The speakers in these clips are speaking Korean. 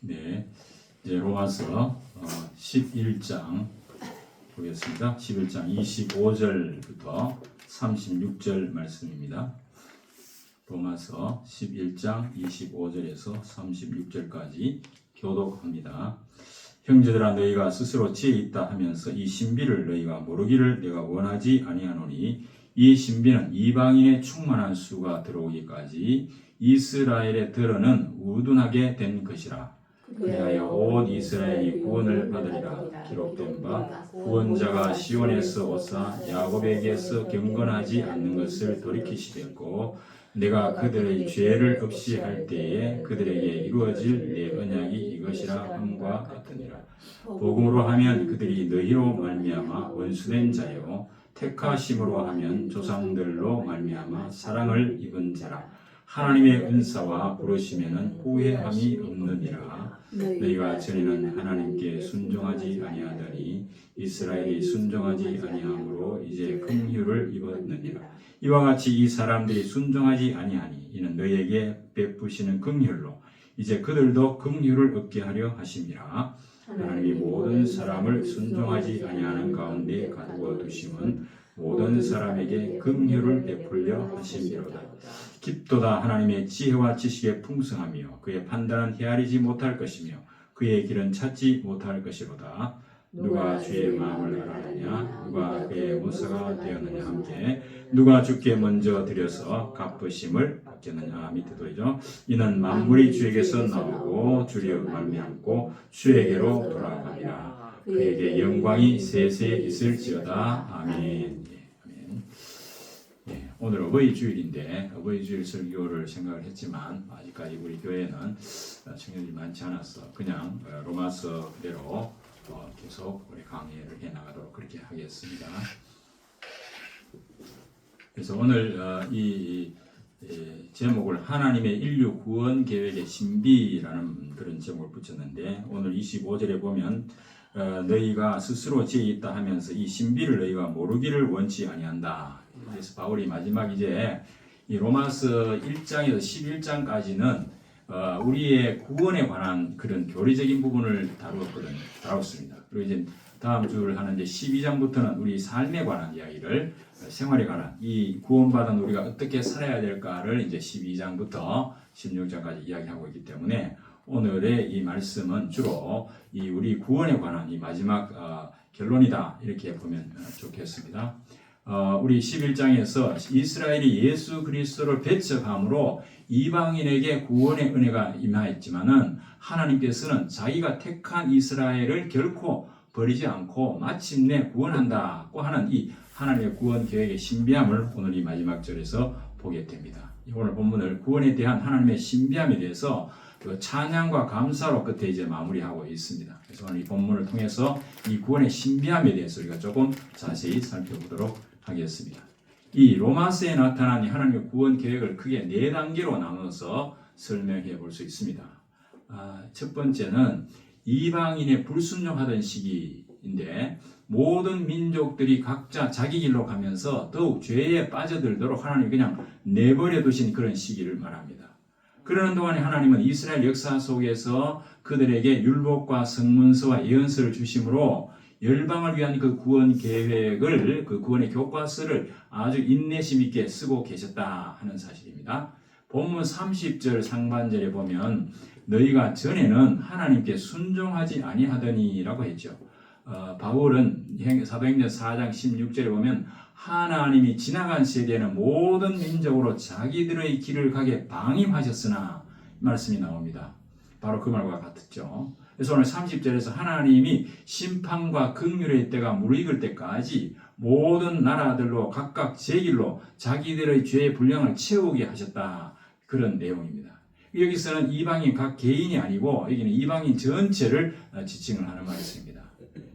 네, 이제 로마서 11장 보겠습니다. 11장 25절부터 36절 말씀입니다. 로마서 11장 25절에서 36절까지 교독합니다. 형제들아, 너희가 스스로 지혜 있다 하면서 이 신비를 너희가 모르기를 내가 원하지 아니하노니, 이 신비는 이방인의 충만한 수가 들어오기까지 이스라엘의 들어는 우둔하게 된 것이라. 그리하여 온 이스라엘이 구원을 받으리라. 기록된 바 구원자가 시온에서 오사 야곱에게서 경건하지 않는 것을 돌이키시겠고, 내가 그들의 죄를 없이 할 때에 그들에게 이루어질 내 언약이 이것이라 함과 같으니라. 복음으로 하면 그들이 너희로 말미암아 원수된 자요, 택하심으로 하면 조상들로 말미암아 사랑을 입은 자라. 하나님의 은사와 부르심에는 후회함이 없느니라. 너희가 전에는 하나님께 순종하지 아니하더니 이스라엘이 순종하지 아니함으로 이제 긍휼을 입었느니라. 이와 같이 이 사람들이 순종하지 아니하니 이는 너희에게 베푸시는 긍휼로 이제 그들도 긍휼을 얻게 하려 하심이라. 하나님이 모든 사람을 순종하지 아니하는 가운데 가두어 두심은 모든 사람에게 긍휼을 베풀려 하심이로다. 깊도다 하나님의 지혜와 지식의 풍성하며 그의 판단은 헤아리지 못할 것이며 그의 길은 찾지 못할 것이로다. 누가 주의 마음을 알았느냐? 누가 그의 모사가 되었느냐? 함께 누가 주께 먼저 드려서 갚으심을 받겠느냐? 밑에도 있죠. 이는 만물이 주에게서 나오고 주려 말미암고 주에게로 돌아가니라. 그에게 영광이 세세 있을지어다. 아멘. 오늘 어버이 주일인데 어버이 주일 설교를 생각을 했지만 아직까지 우리 교회는 청년들이 많지 않아서 그냥 로마서 그대로 계속 우리 강의를 해나가도록 그렇게 하겠습니다. 그래서 오늘 이 제목을 하나님의 인류 구원 계획의 신비라는 그런 제목을 붙였는데, 오늘 25절에 보면 너희가 스스로 지혜 있다 하면서 이 신비를 너희가 모르기를 원치 아니한다. 그래서 바울이 마지막 이제 이 로마서 1장에서 11장까지는 우리의 구원에 관한 그런 교리적인 부분을 다뤘습니다. 그리고 이제 다음 주를 하는 이제 12장부터는 우리 삶에 관한 이야기를, 생활에 관한 이 구원받은 우리가 어떻게 살아야 될까를 이제 12장부터 16장까지 이야기하고 있기 때문에 오늘의 이 말씀은 주로 이 우리 구원에 관한 이 마지막 결론이다, 이렇게 보면 좋겠습니다. 우리 11장에서 이스라엘이 예수 그리스도를 배척함으로 이방인에게 구원의 은혜가 임하였지만은 하나님께서는 자기가 택한 이스라엘을 결코 버리지 않고 마침내 구원한다고 하는 이 하나님의 구원 계획의 신비함을 오늘 이 마지막 절에서 보게 됩니다. 오늘 본문을 구원에 대한 하나님의 신비함에 대해서 그 찬양과 감사로 끝에 이제 마무리하고 있습니다. 그래서 오늘 이 본문을 통해서 이 구원의 신비함에 대해서 우리가 조금 자세히 살펴보도록 하겠습니다. 이 로마서에 나타난 하나님의 구원 계획을 크게 4단계로 나눠서 설명해 볼 수 있습니다. 첫 번째는 이방인의 불순종하던 시기인데, 모든 민족들이 각자 자기 길로 가면서 더욱 죄에 빠져들도록 하나님이 그냥 내버려 두신 그런 시기를 말합니다. 그러는 동안에 하나님은 이스라엘 역사 속에서 그들에게 율법과 성문서와 예언서를 주심으로 열방을 위한 그 구원 계획을, 그 구원의 교과서를 아주 인내심 있게 쓰고 계셨다 하는 사실입니다. 본문 30절 상반절에 보면 너희가 전에는 하나님께 순종하지 아니하더니 라고 했죠. 바울은 사도행전 4장 16절에 보면 하나님이 지나간 세대에는 모든 민족으로 자기들의 길을 가게 방임하셨으나 말씀이 나옵니다. 바로 그 말과 같았죠. 그래서 오늘 30절에서 하나님이 심판과 긍휼의 때가 무르익을 때까지 모든 나라들로 각각 제 길로 자기들의 죄의 분량을 채우게 하셨다, 그런 내용입니다. 여기서는 이방인 각 개인이 아니고 여기는 이방인 전체를 지칭을 하는 말씀입니다.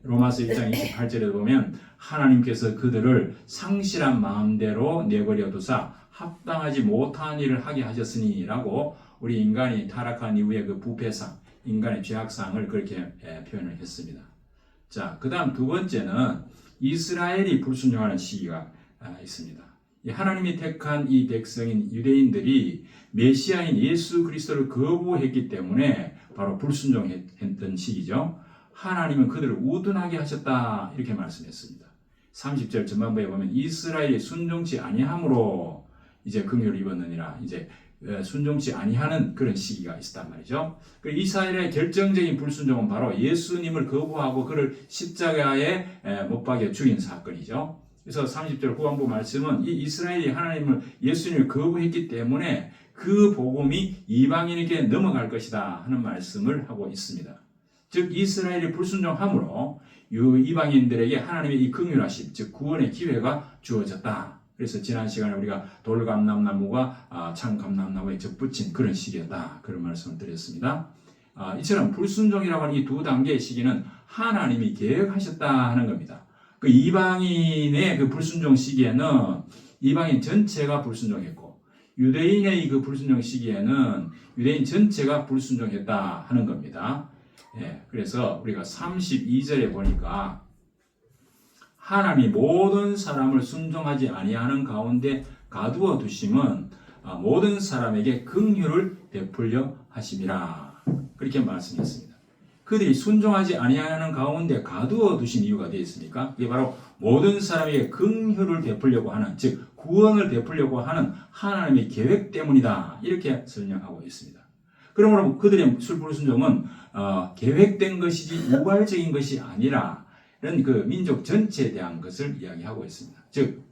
로마서 1장 28절에 보면 하나님께서 그들을 상실한 마음대로 내버려 두사 합당하지 못한 일을 하게 하셨으니 라고, 우리 인간이 타락한 이후에 그 부패상, 인간의 죄악상을 그렇게 표현을 했습니다. 자, 그 다음 두 번째는 이스라엘이 불순종하는 시기가 있습니다. 하나님이 택한 이 백성인 유대인들이 메시아인 예수 그리스도를 거부했기 때문에 바로 불순종했던 시기죠. 하나님은 그들을 우둔하게 하셨다 이렇게 말씀했습니다. 30절 전반부에 보면 이스라엘이 순종치 아니함으로 이제 긍휼을 입었느니라, 이제 순종치 아니하는 그런 시기가 있었단 말이죠. 이스라엘의 결정적인 불순종은 바로 예수님을 거부하고 그를 십자가에 못 박여 죽인 사건이죠. 그래서 30절 후반부 말씀은 이 이스라엘이 하나님을, 예수님을 거부했기 때문에 그 복음이 이방인에게 넘어갈 것이다 하는 말씀을 하고 있습니다. 즉 이스라엘이 불순종함으로 이방인들에게 하나님의 이 긍휼하심, 즉 구원의 기회가 주어졌다. 그래서 지난 시간에 우리가 돌감람나무가 참감람나무에 접붙인 그런 시기였다, 그런 말씀을 드렸습니다. 이처럼 불순종이라고 하는 이 두 단계의 시기는 하나님이 계획하셨다 하는 겁니다. 그 이방인의 그 불순종 시기에는 이방인 전체가 불순종했고, 유대인의 그 불순종 시기에는 유대인 전체가 불순종했다 하는 겁니다. 그래서 우리가 32절에 보니까 하나님이 모든 사람을 순종하지 아니하는 가운데 가두어 두심은 모든 사람에게 긍휼을 베풀려 하심이라, 그렇게 말씀했습니다. 그들이 순종하지 아니하는 가운데 가두어 두신 이유가 되어 있습니까? 이게 바로 모든 사람에게 긍휼을 베풀려고 하는, 즉 구원을 베풀려고 하는 하나님의 계획 때문이다, 이렇게 설명하고 있습니다. 그러므로 그들의 불순종은 계획된 것이지 우발적인 것이 아니라 이런 그 민족 전체에 대한 것을 이야기하고 있습니다. 즉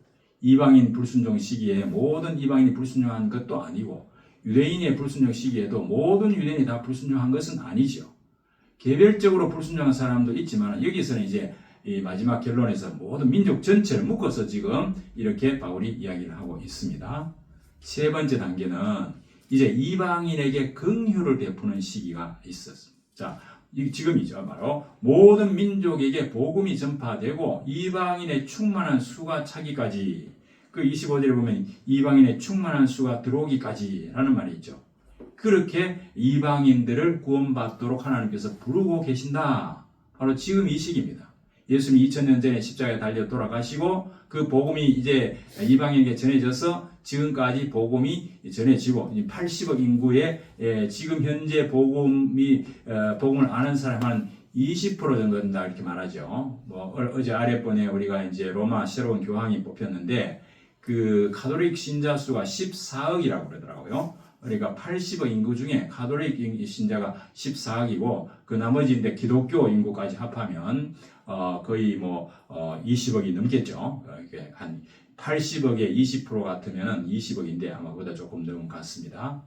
이방인 불순종 시기에 모든 이방인이 불순종한 것도 아니고, 유대인의 불순종 시기에도 모든 유대인이 다 불순종한 것은 아니죠. 개별적으로 불순종한 사람도 있지만, 여기서는 이제 이 마지막 결론에서 모든 민족 전체를 묶어서 지금 이렇게 바울이 이야기를 하고 있습니다. 세 번째 단계는 이제 이방인에게 긍휼을 베푸는 시기가 있었습니다. 자, 지금이죠. 바로 모든 민족에게 복음이 전파되고 이방인의 충만한 수가 차기까지, 그 25절에 보면 이방인의 충만한 수가 들어오기까지 라는 말이 있죠. 그렇게 이방인들을 구원받도록 하나님께서 부르고 계신다. 바로 지금 이 시기입니다. 예수님이 2000년 전에 십자가에 달려 돌아가시고 그 복음이 이제 이방인에게 전해져서 지금까지 복음이 전해지고 80억 인구의 지금 현재 복음을 아는 사람 한 20% 정도 된다 이렇게 말하죠. 뭐 어제 아랫번에 우리가 이제 로마 새로운 교황이 뽑혔는데 그 가톨릭 신자 수가 14억이라고 그러더라고요. 그러니까 80억 인구 중에 가톨릭 신자가 14억이고 그 나머지인데 기독교 인구까지 합하면 거의 20억이 넘겠죠. 이게 한 80억의 20% 같으면 20억인데 아마 그보다 조금 넘은 것 같습니다.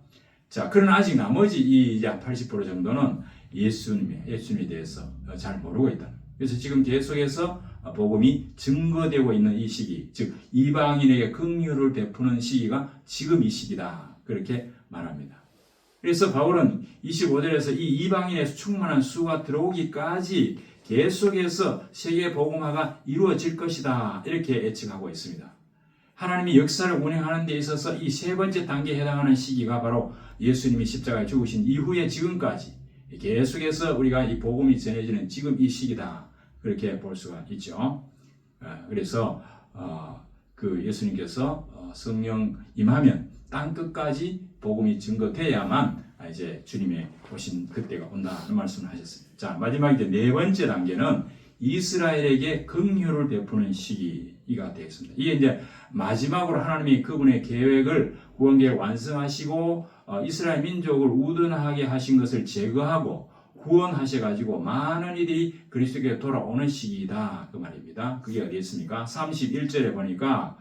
자, 그러나 아직 나머지 이제 80% 정도는 예수님에 대해서 잘 모르고 있다. 그래서 지금 계속해서 복음이 증거되고 있는 이 시기, 즉 이방인에게 긍휼을 베푸는 시기가 지금 이 시기다, 그렇게 말합니다. 그래서 바울은 25절에서 이 이방인의 충만한 수가 들어오기까지 계속해서 세계 복음화가 이루어질 것이다, 이렇게 예측하고 있습니다. 하나님이 역사를 운행하는 데 있어서 이 세 번째 단계에 해당하는 시기가 바로 예수님이 십자가에 죽으신 이후에 지금까지 계속해서 우리가 이 복음이 전해지는 지금 이 시기다, 그렇게 볼 수가 있죠. 그래서 그 예수님께서 성령 임하면 땅 끝까지 복음이 증거돼야만 이제 주님의 오신 그때가 온다는 말씀을 하셨습니다. 자, 마지막 이제 네 번째 단계는 이스라엘에게 긍휼을 베푸는 시기가 되겠습니다. 이게 이제 마지막으로 하나님이 그분의 계획을, 구원 계획을 완성하시고 이스라엘 민족을 우둔하게 하신 것을 제거하고 구원하셔가지고 많은 이들이 그리스도께 돌아오는 시기이다, 그 말입니다. 그게 어디 있습니까? 31절에 보니까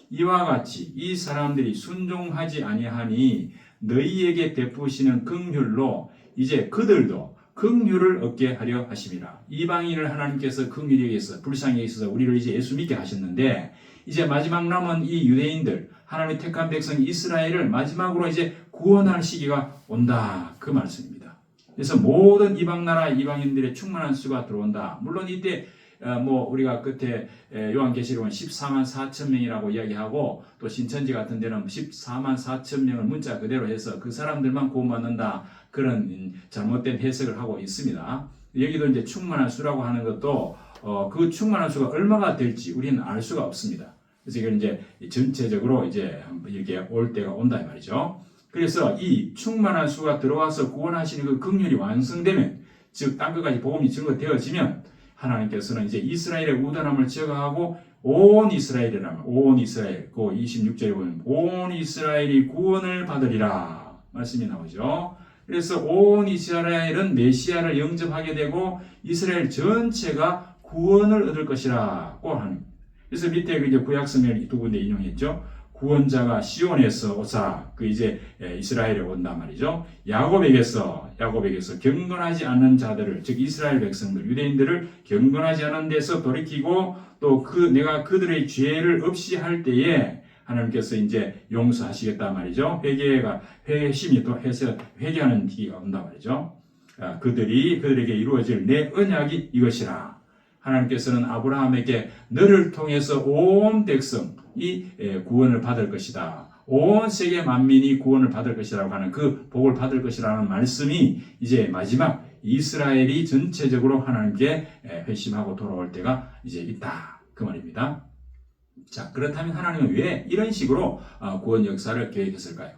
이와 같이 이 사람들이 순종하지 아니하니 너희에게 베푸시는 긍휼로 이제 그들도 긍휼을 얻게 하려 하심이라. 이방인을 하나님께서 긍휼히 여기서 불쌍히 여기서 우리를 이제 예수 믿게 하셨는데, 이제 마지막 남은 이 유대인들, 하나님의 택한 백성 이스라엘을 마지막으로 이제 구원할 시기가 온다, 그 말씀입니다. 그래서 모든 이방 나라 이방인들의 충만한 수가 들어온다. 물론 이때 우리가 끝에 요한계시록은 14만 4천 명이라고 이야기하고, 또 신천지 같은 데는 14만 4천 명을 문자 그대로 해서 그 사람들만 구원받는다, 그런 잘못된 해석을 하고 있습니다. 여기도 이제 충만한 수라고 하는 것도 그 충만한 수가 얼마가 될지 우리는 알 수가 없습니다. 그래서 이걸 이제 전체적으로 이제 이렇게 올 때가 온다 이 말이죠. 그래서 이 충만한 수가 들어와서 구원하시는 그 긍휼이 완성되면, 즉 땅끝까지 복음이 증거되어지면 하나님께서는 이제 이스라엘의 우둔함을 제거하고 온 이스라엘이라면 온 이스라엘, 그 26절에 보면 온 이스라엘이 구원을 받으리라 말씀이 나오죠. 그래서 온 이스라엘은 메시아를 영접하게 되고 이스라엘 전체가 구원을 얻을 것이라고 하는. 그래서 밑에 이제 구약 성경을 두 군데 인용했죠. 구원자가 시온에서 오사, 그 이제 이스라엘에 온단 말이죠. 야곱에게서 경건하지 않는 자들을, 즉 이스라엘 백성들, 유대인들을 경건하지 않은 데서 돌이키고 또 내가 그들의 죄를 없이 할 때에 하나님께서 이제 용서하시겠다 말이죠. 회개심이 또 해서 회개하는 기가 온단 말이죠. 그들에게 이루어질 내 언약이 이것이라. 하나님께서는 아브라함에게 너를 통해서 온 백성이 구원을 받을 것이다. 온 세계 만민이 구원을 받을 것이라고 하는 그 복을 받을 것이라는 말씀이 이제 마지막 이스라엘이 전체적으로 하나님께 회심하고 돌아올 때가 이제 있다. 그 말입니다. 자, 그렇다면 하나님은 왜 이런 식으로 구원 역사를 계획했을까요?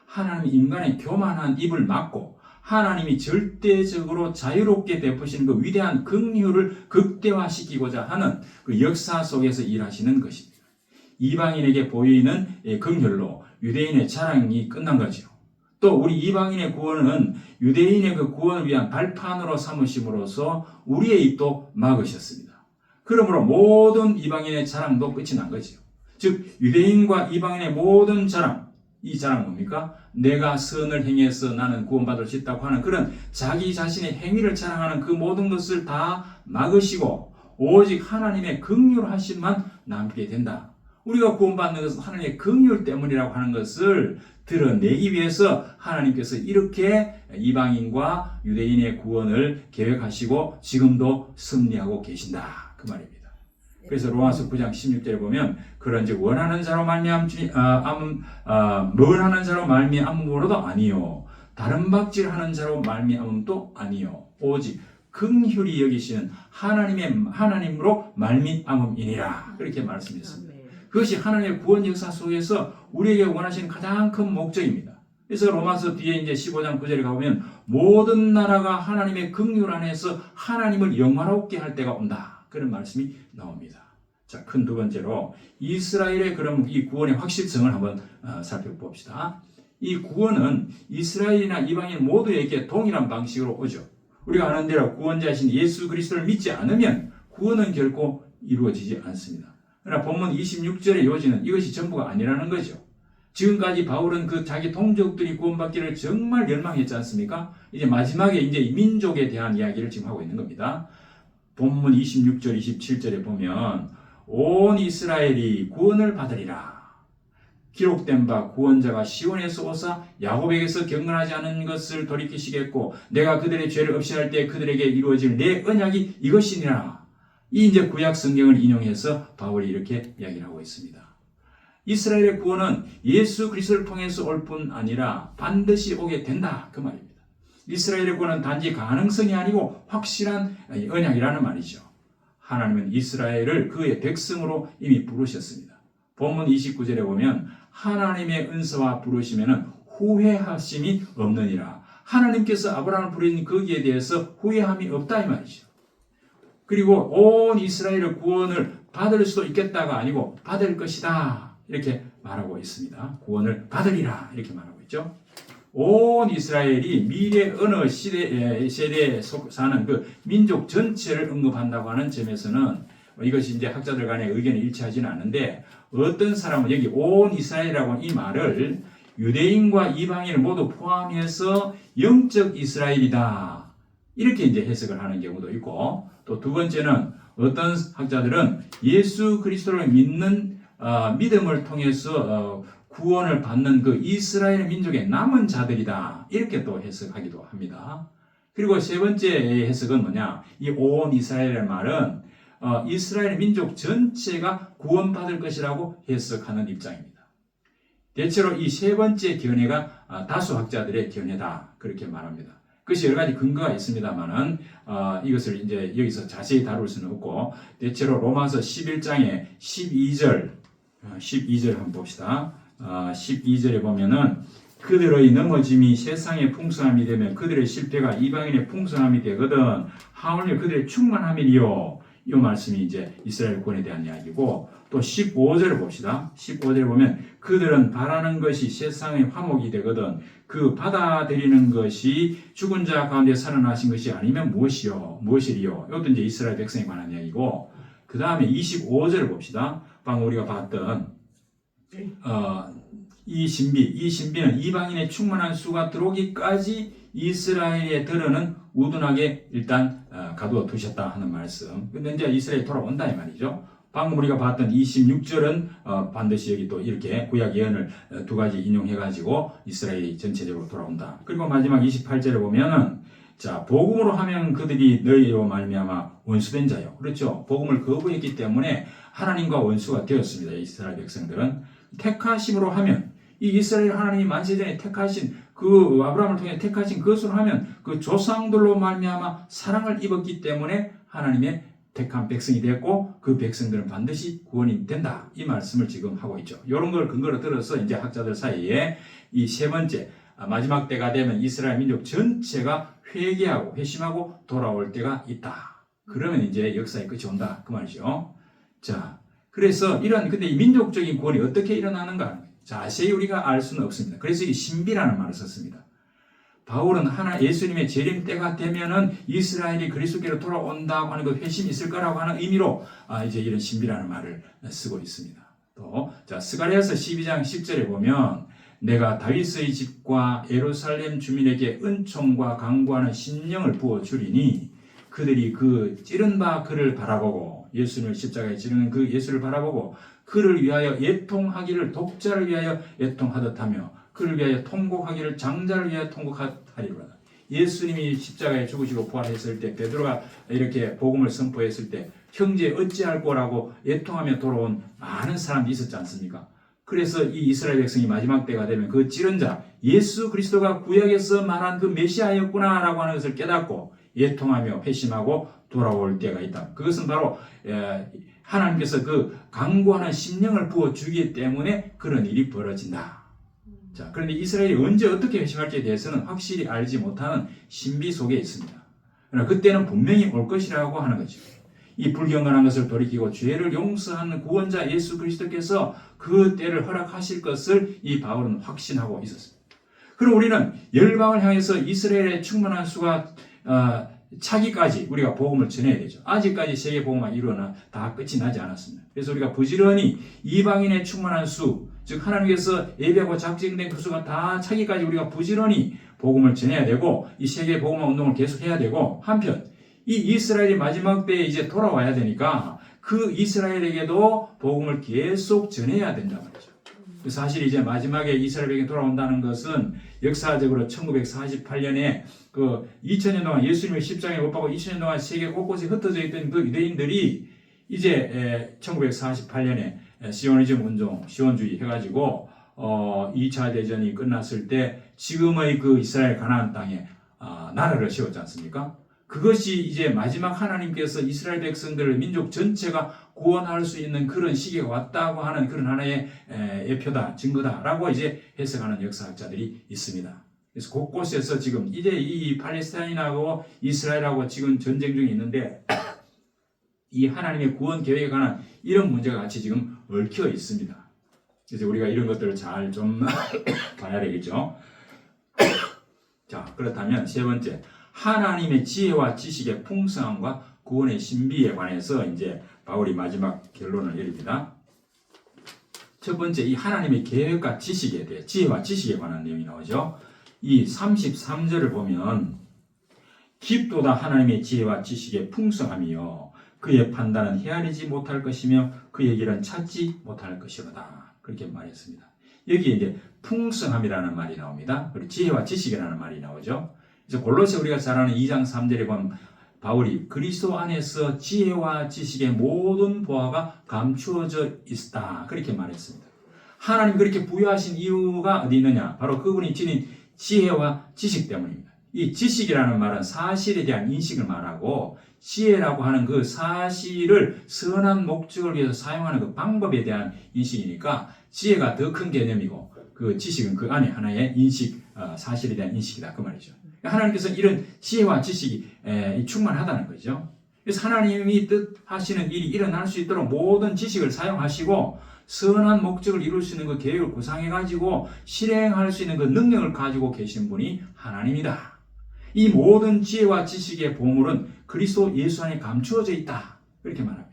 하나님이 인간의 교만한 입을 막고 하나님이 절대적으로 자유롭게 베푸시는 그 위대한 긍휼을 극대화시키고자 하는 그 역사 속에서 일하시는 것입니다. 이방인에게 보이는 긍휼로 유대인의 자랑이 끝난 거죠. 또 우리 이방인의 구원은 유대인의 그 구원을 위한 발판으로 삼으심으로써 우리의 입도 막으셨습니다. 그러므로 모든 이방인의 자랑도 끝이 난 거죠. 즉 유대인과 이방인의 모든 자랑, 이 자랑 뭡니까? 내가 선을 행해서 나는 구원받을 수 있다고 하는 그런 자기 자신의 행위를 자랑하는 그 모든 것을 다 막으시고 오직 하나님의 긍휼하심만 남게 된다. 우리가 구원받는 것은 하나님의 긍휼 때문이라고 하는 것을 드러내기 위해서 하나님께서 이렇게 이방인과 유대인의 구원을 계획하시고 지금도 섭리하고 계신다. 그 말입니다. 그래서 로마서 9장 16절에 보면 그런즉 원하는 자로 말미암은 자로 말미암음으로도 아니요 다른 박질하는 자로 말미암음도 아니요 오직 긍휼히 여기시는 하나님으로 말미암음이니라. 그렇게 말씀했습니다. 그것이 하나님의 구원 역사 속에서 우리에게 원하시는 가장 큰 목적입니다. 그래서 로마서 뒤에 이제 15장 9절에 가보면 모든 나라가 하나님의 긍휼 안에서 하나님을 영화롭게 할 때가 온다. 그런 말씀이 나옵니다. 자, 큰 두 번째로 이스라엘의 그럼 이 구원의 확실성을 한번 살펴봅시다. 이 구원은 이스라엘이나 이방인 모두에게 동일한 방식으로 오죠. 우리가 아는 대로 구원자이신 예수 그리스도를 믿지 않으면 구원은 결코 이루어지지 않습니다. 그러나 본문 26절의 요지는 이것이 전부가 아니라는 거죠. 지금까지 바울은 그 자기 동족들이 구원받기를 정말 열망했지 않습니까? 이제 마지막에 이제 민족에 대한 이야기를 지금 하고 있는 겁니다. 본문 26절, 27절에 보면 온 이스라엘이 구원을 받으리라. 기록된 바 구원자가 시온에서 오사 야곱에게서 경건하지 않은 것을 돌이키시겠고 내가 그들의 죄를 없이 할 때 그들에게 이루어질 내 언약이 이것이니라. 이 이제 구약 성경을 인용해서 바울이 이렇게 이야기를 하고 있습니다. 이스라엘의 구원은 예수 그리스도를 통해서 올 뿐 아니라 반드시 오게 된다. 그 말입니다. 이스라엘의 구원은 단지 가능성이 아니고 확실한 언약이라는 말이죠. 하나님은 이스라엘을 그의 백성으로 이미 부르셨습니다. 본문 29절에 보면 하나님의 은사와 부르심에는 후회하심이 없느니라. 하나님께서 아브라함을 부르신 거기에 대해서 후회함이 없다 이 말이죠. 그리고 온 이스라엘의 구원을 받을 수도 있겠다가 아니고 받을 것이다 이렇게 말하고 있습니다. 구원을 받으리라 이렇게 말하고 있죠. 온 이스라엘이 미래 어느 세대에 사는 그 민족 전체를 언급한다고 하는 점에서는 이것이 이제 학자들 간의 의견이 일치하지는 않는데 어떤 사람은 여기 온 이스라엘이라고 하는 이 말을 유대인과 이방인을 모두 포함해서 영적 이스라엘이다 이렇게 이제 해석을 하는 경우도 있고 또 두 번째는 어떤 학자들은 예수 그리스도를 믿는 믿음을 통해서 구원을 받는 그 이스라엘 민족의 남은 자들이다 이렇게 또 해석하기도 합니다. 그리고 세 번째 해석은 뭐냐? 이 온 이스라엘의 말은 이스라엘 민족 전체가 구원받을 것이라고 해석하는 입장입니다. 대체로 이 세 번째 견해가 다수 학자들의 견해다 그렇게 말합니다. 그것이 여러 가지 근거가 있습니다만은 이것을 이제 여기서 자세히 다룰 수는 없고 대체로 로마서 11장의 12절 12절 한번 봅시다. 12절에 보면은 그들의 넘어짐이 세상의 풍성함이 되면 그들의 실패가 이방인의 풍성함이 되거든 하물며 그들의 충만함이리요. 이 말씀이 이제 이스라엘 구원에 대한 이야기고, 또 15절을 봅시다. 15절에 보면 그들은 바라는 것이 세상의 화목이 되거든 그 받아들이는 것이 죽은 자 가운데 살아나신 것이 아니면 무엇이리요. 이것도 이제 이스라엘 백성에 관한 이야기고, 그 다음에 25절을 봅시다. 방금 우리가 봤던 이 신비는 이방인의 충만한 수가 들어오기까지 이스라엘의 들어는 우둔하게 일단 가두어 두셨다 하는 말씀. 근데 이제 이스라엘이 돌아온다 이 말이죠. 방금 우리가 봤던 26절은 반드시 여기 또 이렇게 구약 예언을 두 가지 인용해가지고 이스라엘이 전체적으로 돌아온다. 그리고 마지막 28절에 보면은 자, 복음으로 하면 그들이 너희로 말미암아 원수된 자요. 그렇죠. 복음을 거부했기 때문에 하나님과 원수가 되었습니다. 이스라엘 백성들은. 택하심으로 하면 이 이스라엘 하나님이 만세전에 택하신 그 아브라함을 통해 택하신 그것으로 하면 그 조상들로 말미암아 사랑을 입었기 때문에 하나님의 택한 백성이 됐고 그 백성들은 반드시 구원이 된다. 이 말씀을 지금 하고 있죠. 이런 걸 근거로 들어서 이제 학자들 사이에 이 세 번째 마지막 때가 되면 이스라엘 민족 전체가 회개하고 회심하고 돌아올 때가 있다. 그러면 이제 역사의 끝이 온다. 그 말이죠. 자, 그래서 근데 이 민족적인 구원이 어떻게 일어나는가? 자세히 우리가 알 수는 없습니다. 그래서 이 신비라는 말을 썼습니다. 바울은 예수님의 재림 때가 되면은 이스라엘이 그리스도께로 돌아온다고 하는 그 회심이 있을 거라고 하는 의미로 이제 이런 신비라는 말을 쓰고 있습니다. 또, 자, 스가랴서 12장 10절에 보면 내가 다윗의 집과 예루살렘 주민에게 은총과 강구하는 심령을 부어주리니 그들이 그 찌른 바 그를 바라보고 예수님을 십자가에 찌르는 그 예수를 바라보고 그를 위하여 애통하기를 독자를 위하여 애통하듯 하며 그를 위하여 통곡하기를 장자를 위하여 통곡하리로다. 예수님이 십자가에 죽으시고 부활했을 때 베드로가 이렇게 복음을 선포했을 때 형제 어찌할 거라고 애통하며 돌아온 많은 사람들이 있었지 않습니까? 그래서 이 이스라엘 백성이 마지막 때가 되면 그 찌른 자 예수 그리스도가 구약에서 말한 그 메시아였구나라고 하는 것을 깨닫고 애통하며 회심하고 돌아올 때가 있다. 그것은 바로 하나님께서 그 강구하는 심령을 부어주기 때문에 그런 일이 벌어진다. 자, 그런데 이스라엘이 언제 어떻게 회심할지에 대해서는 확실히 알지 못하는 신비 속에 있습니다. 그러나 그때는 분명히 올 것이라고 하는 거죠. 이 불경건한 것을 돌이키고 죄를 용서하는 구원자 예수 그리스도께서 그 때를 허락하실 것을 이 바울은 확신하고 있었습니다. 그럼 우리는 열방을 향해서 이스라엘의 충만한 수가 차기까지 우리가 복음을 전해야 되죠. 아직까지 세계 복음화 이루어나 다 끝이 나지 않았습니다. 그래서 우리가 부지런히 이방인의 충만한 수, 즉 하나님께서 예배하고 작정된 그 수가 다 차기까지 우리가 부지런히 복음을 전해야 되고 이 세계 복음화 운동을 계속해야 되고, 한편 이 이스라엘이 마지막 때에 이제 돌아와야 되니까 그 이스라엘에게도 복음을 계속 전해야 된단 말이죠. 사실 이제 마지막에 이스라엘에게 돌아온다는 것은 역사적으로 1948년에 그 2000년 동안 예수님을 십자가에 못 박고 2000년 동안 세계 곳곳에 흩어져 있던 그 유대인들이 이제 1948년에 시오니즘 운동, 시온주의 해가지고 2차 대전이 끝났을 때 지금의 그 이스라엘 가나안 땅에 나라를 세웠지 않습니까? 그것이 이제 마지막 하나님께서 이스라엘 백성들 민족 전체가 구원할 수 있는 그런 시기가 왔다고 하는 그런 하나의 예표다, 증거다라고 이제 해석하는 역사학자들이 있습니다. 그래서 곳곳에서 지금 이제 이 팔레스타인하고 이스라엘하고 지금 전쟁 중에 있는데 이 하나님의 구원 계획에 관한 이런 문제가 같이 지금 얽혀 있습니다. 그래서 우리가 이런 것들을 잘 좀 봐야 되겠죠. 자, 그렇다면 세 번째, 하나님의 지혜와 지식의 풍성함과 구원의 신비에 관해서 이제 바울이 마지막 결론을 내립니다. 첫 번째, 이 하나님의 계획과 지식에 대해 지혜와 지식에 관한 내용이 나오죠. 이 33절을 보면 깊도다 하나님의 지혜와 지식의 풍성함이요 그의 판단은 헤아리지 못할 것이며 그의 길은 찾지 못할 것이로다. 그렇게 말했습니다. 여기에 이제 풍성함이라는 말이 나옵니다. 그리고 지혜와 지식이라는 말이 나오죠. 그래서 골로새 우리가 잘 아는 2장 3절에 보면 바울이 그리스도 안에서 지혜와 지식의 모든 보화가 감추어져 있다. 그렇게 말했습니다. 하나님 그렇게 부여하신 이유가 어디 있느냐? 바로 그분이 지닌 지혜와 지식 때문입니다. 이 지식이라는 말은 사실에 대한 인식을 말하고 지혜라고 하는 그 사실을 선한 목적을 위해서 사용하는 그 방법에 대한 인식이니까 지혜가 더 큰 개념이고 그 지식은 그 안에 하나의 인식, 사실에 대한 인식이다 그 말이죠. 하나님께서 이런 지혜와 지식이 충만하다는 거죠. 그래서 하나님이 뜻하시는 일이 일어날 수 있도록 모든 지식을 사용하시고 선한 목적을 이룰 수 있는 그 계획을 구상해가지고 실행할 수 있는 그 능력을 가지고 계신 분이 하나님이다. 이 모든 지혜와 지식의 보물은 그리스도 예수 안에 감추어져 있다. 이렇게 말합니다.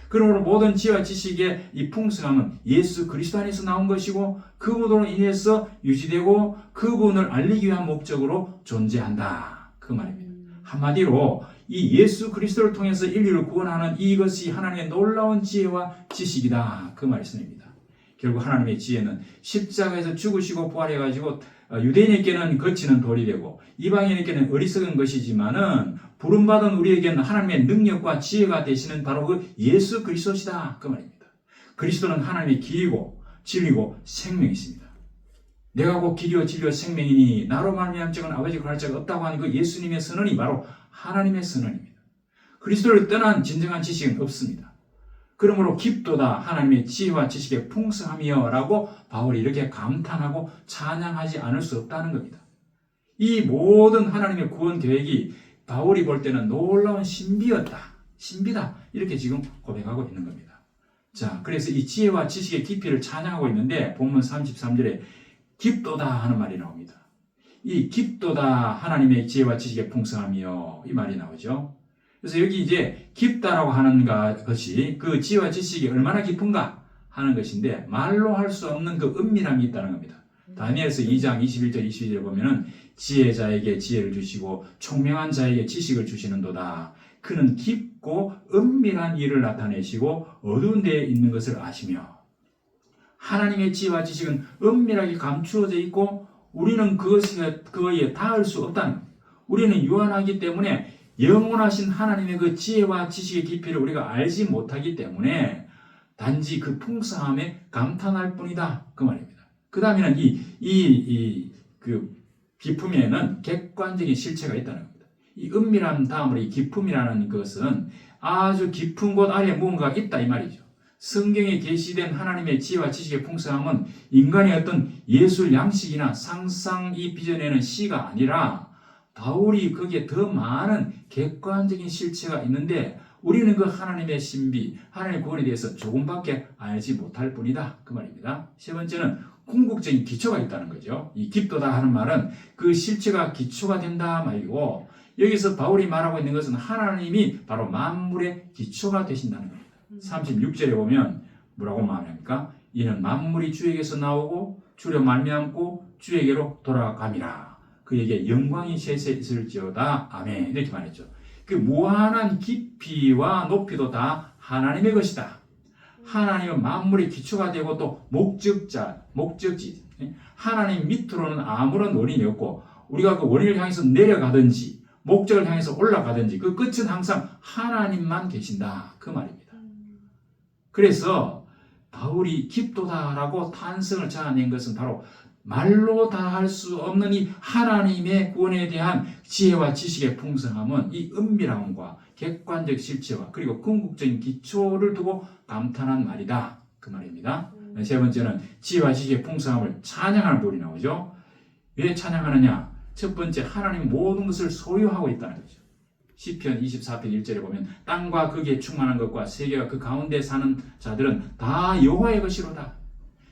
그러므로 모든 지혜와 지식의 이 풍성함은 예수 그리스도 안에서 나온 것이고 그분으로 인해서 유지되고 그분을 알리기 위한 목적으로 존재한다. 그 말입니다. 한마디로 이 예수 그리스도를 통해서 인류를 구원하는 이것이 하나님의 놀라운 지혜와 지식이다. 그 말씀입니다. 결국 하나님의 지혜는 십자가에서 죽으시고 부활해가지고 유대인에게는 거치는 돌이 되고 이방인에게는 어리석은 것이지만은 부름받은 우리에게는 하나님의 능력과 지혜가 되시는 바로 그 예수 그리스도시다. 그 말입니다. 그리스도는 하나님의 길이고 진리고 생명이십니다. 내가 곧 길이요 진리요 생명이니 나로 말미암 자는 아버지가 갈 자가 없다고 하는 그 예수님의 선언이 바로 하나님의 선언입니다. 그리스도를 떠난 진정한 지식은 없습니다. 그러므로 깊도다 하나님의 지혜와 지식의 풍성함이여 라고 바울이 이렇게 감탄하고 찬양하지 않을 수 없다는 겁니다. 이 모든 하나님의 구원 계획이 바울이 볼 때는 놀라운 신비다 이렇게 지금 고백하고 있는 겁니다. 자, 그래서 이 지혜와 지식의 깊이를 찬양하고 있는데 본문 33절에 깊도다 하는 말이 나옵니다. 이 깊도다 하나님의 지혜와 지식의 풍성함이여 이 말이 나오죠. 그래서 여기 이제 깊다라고 하는 것이 그 지혜와 지식이 얼마나 깊은가 하는 것인데 말로 할 수 없는 그 은밀함이 있다는 겁니다. 다니엘서 2장 21절 22절에 보면은 지혜자에게 지혜를 주시고 총명한 자에게 지식을 주시는도다. 그는 깊고 은밀한 일을 나타내시고 어두운 데에 있는 것을 아시며 하나님의 지혜와 지식은 은밀하게 감추어져 있고 우리는 그거에 닿을 수 없다는 겁니다. 우리는 유한하기 때문에 영원하신 하나님의 그 지혜와 지식의 깊이를 우리가 알지 못하기 때문에 단지 그 풍성함에 감탄할 뿐이다. 그 말입니다. 그 다음에는 그 깊음에는 객관적인 실체가 있다는 겁니다. 이 은밀함 다음으로 이 깊음이라는 것은 아주 깊은 곳 아래에 무언가가 있다 이 말이죠. 성경에 계시된 하나님의 지혜와 지식의 풍성함은 인간의 어떤 예술 양식이나 상상이 빚어내는 시가 아니라 바울이 거기에 더 많은 객관적인 실체가 있는데 우리는 그 하나님의 신비, 하나님의 구원에 대해서 조금밖에 알지 못할 뿐이다. 그 말입니다. 세 번째는 궁극적인 기초가 있다는 거죠. 이 깊도다 하는 말은 그 실체가 기초가 된다 말이고 여기서 바울이 말하고 있는 것은 하나님이 바로 만물의 기초가 되신다는 겁니다. 36절에 보면 뭐라고 말합니까? 이는 만물이 주에게서 나오고 주로 말미암고 주에게로 돌아감이라. 그에게 영광이 세세 있을지어다. 아멘. 이렇게 말했죠. 그 무한한 깊이와 높이도 다 하나님의 것이다. 하나님은 만물의 기초가 되고 또 목적지. 하나님 밑으로는 아무런 원인이 없고 우리가 그 원인을 향해서 내려가든지 목적을 향해서 올라가든지 그 끝은 항상 하나님만 계신다. 그 말입니다. 그래서 바울이 깊도다라고 탄성을 자아낸 것은 바로 말로 다 할 수 없는 이 하나님의 구원에 대한 지혜와 지식의 풍성함은 이 은밀함과 객관적 실체와 그리고 궁극적인 기초를 두고 감탄한 말이다. 그 말입니다. 세 번째는 지혜와 지식의 풍성함을 찬양하는 부분이 나오죠. 왜 찬양하느냐? 첫 번째, 하나님 모든 것을 소유하고 있다는 거죠. 시편 24편 1절에 보면 땅과 거기에 충만한 것과 세계와 그 가운데 사는 자들은 다 여호와의 것이로다.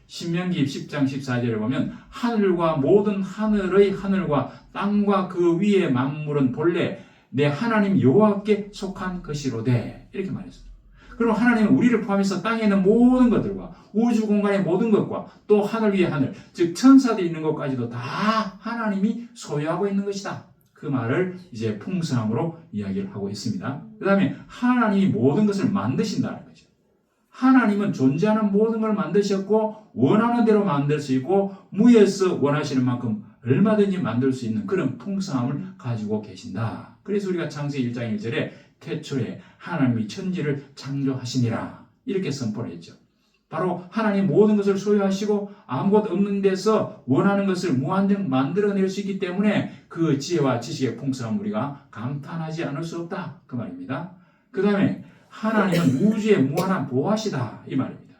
신명기 10장 14절에 보면 하늘과 모든 하늘의 하늘과 땅과 그 위의 만물은 본래 내 하나님 여호와께 속한 것이로되 이렇게 말했습니다. 그럼 하나님은 우리를 포함해서 땅에 있는 모든 것들과 우주 공간의 모든 것과 또 하늘 위의 하늘 즉 천사들이 있는 것까지도 다 하나님이 소유하고 있는 것이다. 그 말을 이제 풍성함으로 이야기를 하고 있습니다. 그 다음에 하나님이 모든 것을 만드신다는 거죠. 하나님은 존재하는 모든 걸 만드셨고 원하는 대로 만들 수 있고 무에서 원하시는 만큼 얼마든지 만들 수 있는 그런 풍성함을 가지고 계신다. 그래서 우리가 창세기 1장 1절에 태초에 하나님이 천지를 창조하시니라 이렇게 선포를 했죠. 바로 하나님 모든 것을 소유하시고 아무것 없는 데서 원하는 것을 무한정 만들어낼 수 있기 때문에 그 지혜와 지식의 풍성함 우리가 감탄하지 않을 수 없다. 그 말입니다. 그 다음에 하나님은 우주의 무한한 보호하시다. 이 말입니다.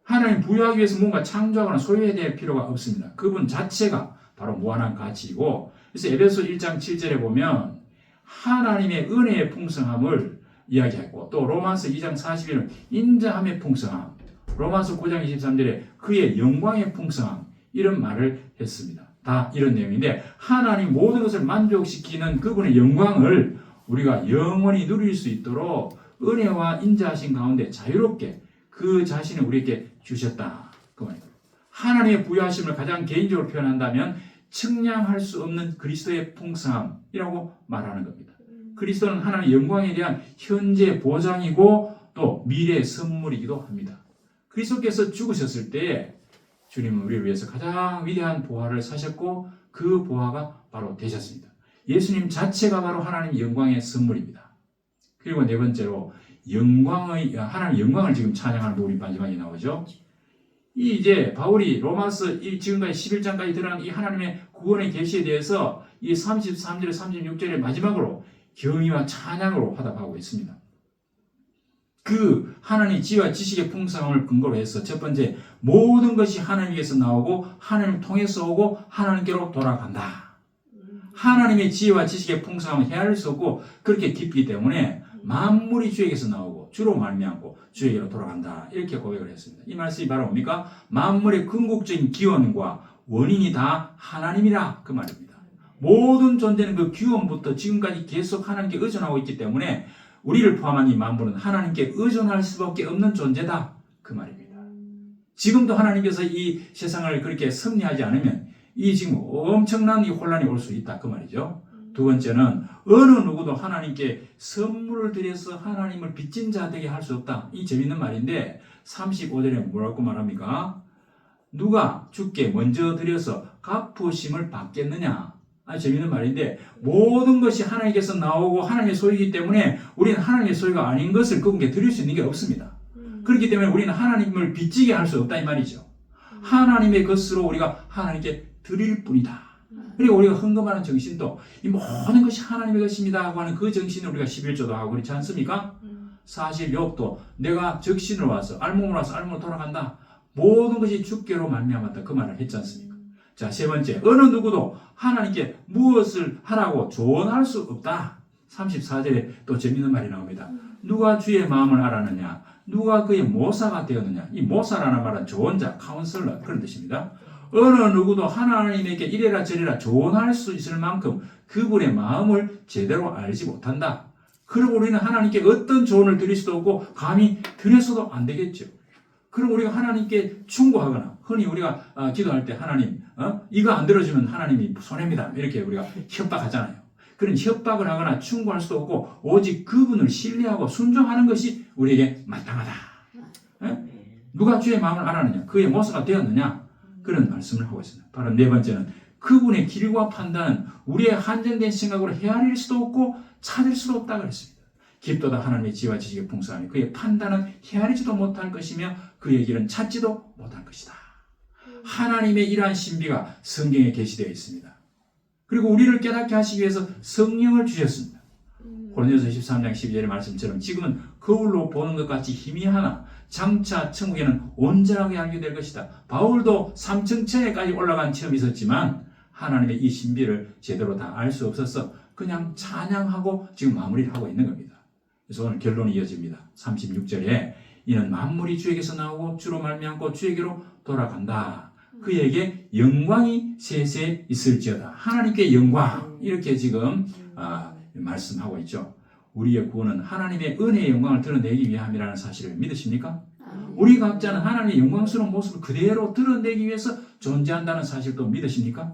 하나님 부여하기 위해서 뭔가 창조하거나 소유해야 될 필요가 없습니다. 그분 자체가 바로 무한한 가치이고, 그래서 에베소 1장 7절에 보면 하나님의 은혜의 풍성함을 이야기했고, 또 로마서 2장 41은 인자함의 풍성함, 로마서 9장 23절에 그의 영광의 풍성함, 이런 말을 했습니다. 다 이런 내용인데, 하나님 모든 것을 만족시키는 그분의 영광을 우리가 영원히 누릴 수 있도록 은혜와 인자하신 가운데 자유롭게 그 자신을 우리에게 주셨다. 그 말입니다. 하나님의 부여하심을 가장 개인적으로 표현한다면 측량할 수 없는 그리스도의 풍성함이라고 말하는 겁니다. 그리스도는 하나님의 영광에 대한 현재 보장이고 또 미래의 선물이기도 합니다. 그리스도께서 죽으셨을 때 주님은 우리를 위해서 가장 위대한 보화를 사셨고 그 보화가 바로 되셨습니다. 예수님 자체가 바로 하나님의 영광의 선물입니다. 그리고 네 번째로 하나님의 영광을 지금 찬양하는 부분이 마지막에 나오죠. 이제 바울이 로마서 지금까지 11장까지 드러난 이 하나님의 구원의 계시에 대해서 이 33절, 36절의 마지막으로 경의와 찬양으로 화답하고 있습니다. 그 하나님의 지혜와 지식의 풍성함을 근거로 해서 첫 번째, 모든 것이 하나님께서 나오고 하나님을 통해서 오고 하나님께로 돌아간다. 하나님의 지혜와 지식의 풍성함은 헤아릴 수 없고 그렇게 깊기 때문에 만물이 주에게서 나오고 주로 말미암고 주에게로 돌아간다. 이렇게 고백을 했습니다. 이 말씀이 바로 뭡니까? 만물의 궁극적인 기원과 원인이 다 하나님이라 그 말입니다. 모든 존재는 그 기원부터 지금까지 계속 하나님께 의존하고 있기 때문에 우리를 포함한 이 만물은 하나님께 의존할 수밖에 없는 존재다. 그 말입니다. 지금도 하나님께서 이 세상을 그렇게 섭리하지 않으면 이 지금 엄청난 이 혼란이 올 수 있다. 그 말이죠. 두 번째는 어느 누구도 하나님께 선물을 드려서 하나님을 빚진 자 되게 할 수 없다. 이 재밌는 말인데 35절에 뭐라고 말합니까? 누가 주께 먼저 드려서 갚으심을 받겠느냐? 재밌는 말인데 모든 것이 하나님께서 나오고 하나님의 소유이기 때문에 우리는 하나님의 소유가 아닌 것을 그분께 드릴 수 있는 게 없습니다. 그렇기 때문에 우리는 하나님을 빚지게 할 수 없다 이 말이죠. 하나님의 것으로 우리가 하나님께 드릴 뿐이다. 그리고 우리가 헌금하는 정신도 이 모든 것이 하나님의 것입니다 하고 하는 그 정신을 우리가 11조도 하고 그렇지 않습니까? 사실 욥도 내가 적신으로 와서 알몸으로 와서 알몸으로 돌아간다. 모든 것이 주께로 말미암았다. 그 말을 했지 않습니까? 자, 세 번째, 어느 누구도 하나님께 무엇을 하라고 조언할 수 없다. 34절에 또 재밌는 말이 나옵니다. 누가 주의 마음을 알았느냐? 누가 그의 모사가 되었느냐? 이 모사라는 말은 조언자, 카운슬러 그런 뜻입니다. 어느 누구도 하나님에게 이래라 저래라 조언할 수 있을 만큼 그분의 마음을 제대로 알지 못한다. 그럼 우리는 하나님께 어떤 조언을 드릴 수도 없고 감히 드려서도 안 되겠죠. 그럼 우리가 하나님께 충고하거나 흔히 우리가 기도할 때 하나님 이거 안 들어주면 하나님이 손해입니다. 이렇게 우리가 협박하잖아요. 그런 협박을 하거나 충고할 수도 없고 오직 그분을 신뢰하고 순종하는 것이 우리에게 마땅하다. 누가 주의 마음을 알았느냐? 그의 모사가 되었느냐? 그런 말씀을 하고 있습니다. 바로 네 번째는 그분의 길과 판단은 우리의 한정된 생각으로 헤아릴 수도 없고 찾을 수도 없다 그랬습니다. 깊도다 하나님의 지혜와 지식의 풍성함이 그의 판단은 헤아리지도 못할 것이며 그의 길은 찾지도 못할 것이다. 하나님의 이러한 신비가 성경에 게시되어 있습니다. 그리고 우리를 깨닫게 하시기 위해서 성령을 주셨습니다. 고린도서 13장 12절의 말씀처럼 지금은 거울로 보는 것 같이 희미하나 장차 천국에는 온전하게 알게 될 것이다. 바울도 삼층천에까지 올라간 체험이 있었지만 하나님의 이 신비를 제대로 다 알 수 없어서 그냥 찬양하고 지금 마무리를 하고 있는 겁니다. 그래서 오늘 결론이 이어집니다. 36절에 이는 만물이 주에게서 나오고 주로 말미암고 주에게로 돌아간다. 그에게 영광이 세세 있을지어다. 하나님께 영광 이렇게 지금 말씀하고 있죠. 우리의 구원은 하나님의 은혜의 영광을 드러내기 위함이라는 사실을 믿으십니까? 우리 각자는 하나님의 영광스러운 모습을 그대로 드러내기 위해서 존재한다는 사실도 믿으십니까?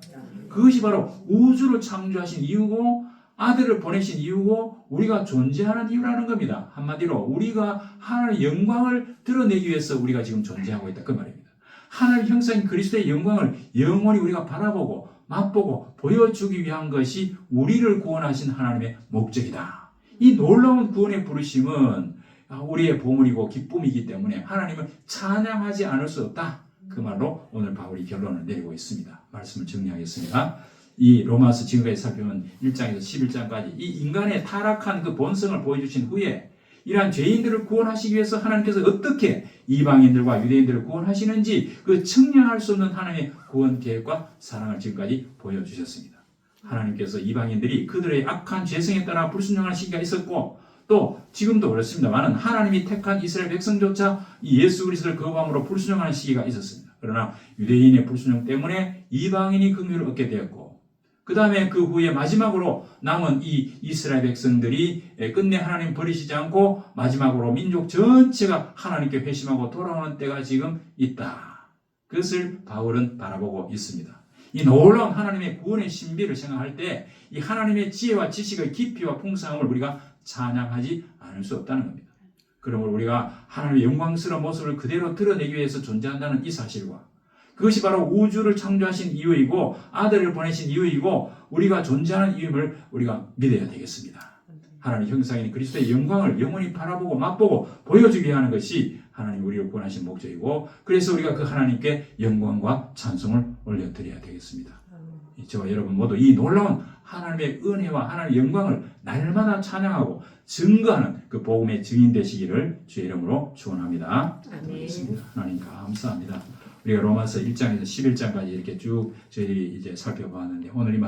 그것이 바로 우주를 창조하신 이유고 아들을 보내신 이유고 우리가 존재하는 이유라는 겁니다. 한마디로 우리가 하나님의 영광을 드러내기 위해서 우리가 지금 존재하고 있다. 그 말입니다. 하나님의 형상인 그리스도의 영광을 영원히 우리가 바라보고 맛보고 보여주기 위한 것이 우리를 구원하신 하나님의 목적이다. 이 놀라운 구원의 부르심은 우리의 보물이고 기쁨이기 때문에 하나님을 찬양하지 않을 수 없다. 그 말로 오늘 바울이 결론을 내리고 있습니다. 말씀을 정리하겠습니다. 이 로마서 지금까지 살펴본 1장에서 11장까지 이 인간의 타락한 그 본성을 보여주신 후에 이러한 죄인들을 구원하시기 위해서 하나님께서 어떻게 이방인들과 유대인들을 구원하시는지 그 측량할 수 없는 하나님의 구원 계획과 사랑을 지금까지 보여주셨습니다. 하나님께서 이방인들이 그들의 악한 죄성에 따라 불순종하는 시기가 있었고 또 지금도 그렇습니다만 하나님이 택한 이스라엘 백성조차 이 예수 그리스도를 거부함으로 불순종하는 시기가 있었습니다. 그러나 유대인의 불순종 때문에 이방인이 긍휼을 얻게 되었고 그 다음에 그 후에 마지막으로 남은 이 이스라엘 백성들이 끝내 하나님 버리시지 않고 마지막으로 민족 전체가 하나님께 회심하고 돌아오는 때가 지금 있다. 그것을 바울은 바라보고 있습니다. 이 놀라운 하나님의 구원의 신비를 생각할 때 이 하나님의 지혜와 지식의 깊이와 풍성함을 우리가 찬양하지 않을 수 없다는 겁니다. 그러므로 우리가 하나님의 영광스러운 모습을 그대로 드러내기 위해서 존재한다는 이 사실과 그것이 바로 우주를 창조하신 이유이고 아들을 보내신 이유이고 우리가 존재하는 이유임을 우리가 믿어야 되겠습니다. 하나님 형상인 그리스도의 영광을 영원히 바라보고 맛보고 보여주게 하는 것이 하나님 우리를 구원하신 목적이고 그래서 우리가 그 하나님께 영광과 찬송을 올려드려야 되겠습니다. 저와 여러분 모두 이 놀라운 하나님의 은혜와 하나님의 영광을 날마다 찬양하고 증거하는 그 복음의 증인 되시기를 주의 이름으로 축원합니다. 하나님 감사합니다. 우리가 로마서 1장에서 11장까지 이렇게 쭉 저희들이 이제 살펴봤는데 오늘 이